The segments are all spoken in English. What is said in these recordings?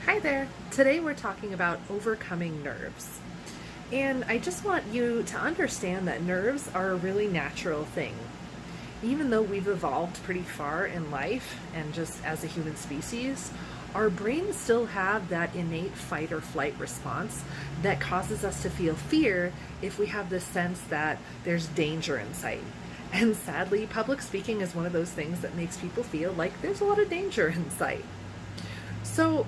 Hi there. Today we're talking about overcoming nerves. And I just want you to understand that nerves are a really natural thing. Even though we've evolved pretty far in life and just as a human species, our brains still have that innate fight or flight response that causes us to feel fear if we have this sense that there's danger in sight. And sadly, public speaking is one of those things that makes people feel like there's a lot of danger in sight. So,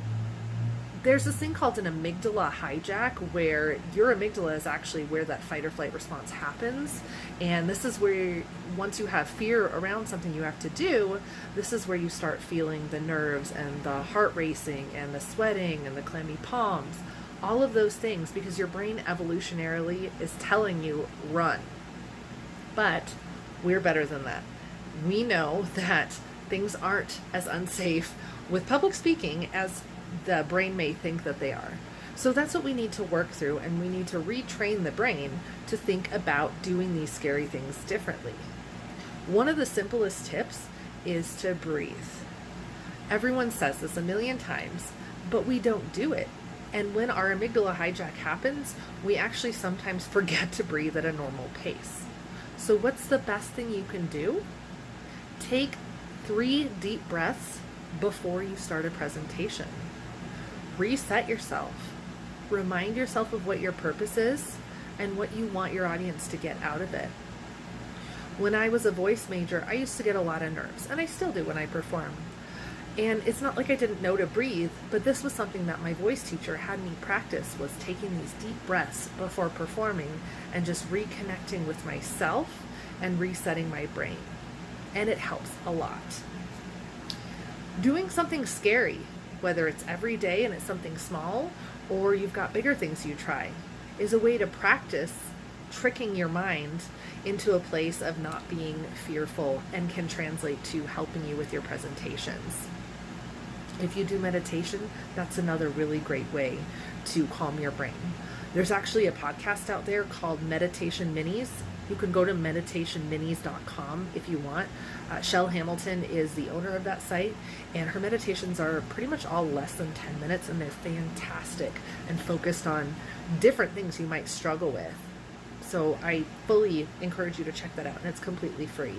there's this thing called an amygdala hijack where your amygdala is actually where that fight or flight response happens. And this is where, once you have fear around something you have to do, this is where you start feeling the nerves and the heart racing and the sweating and the clammy palms, all of those things, because your brain evolutionarily is telling you run. But we're better than that. We know that things aren't as unsafe with public speaking as the brain may think that they are. So that's what we need to work through, and we need to retrain the brain to think about doing these scary things differently. One of the simplest tips is to breathe. Everyone says this a million times, but we don't do it. And when our amygdala hijack happens, we actually sometimes forget to breathe at a normal pace. So what's the best thing you can do? Take 3 deep breaths before you start a presentation. Reset yourself. Remind yourself of what your purpose is and what you want your audience to get out of it. When I was a voice major, I used to get a lot of nerves, and I still do when I perform. And it's not like I didn't know to breathe, but this was something that my voice teacher had me practice, was taking these deep breaths before performing and just reconnecting with myself and resetting my brain. And it helps a lot. Doing something scary, whether it's every day and it's something small, or you've got bigger things you try, is a way to practice tricking your mind into a place of not being fearful, and can translate to helping you with your presentations. If you do meditation, that's another really great way to calm your brain. There's actually a podcast out there called Meditation Minis. You can go to meditationminis.com if you want. Shell Hamilton is the owner of that site, and her meditations are pretty much all less than 10 minutes, and they're fantastic and focused on different things you might struggle with. So I fully encourage you to check that out, and it's completely free.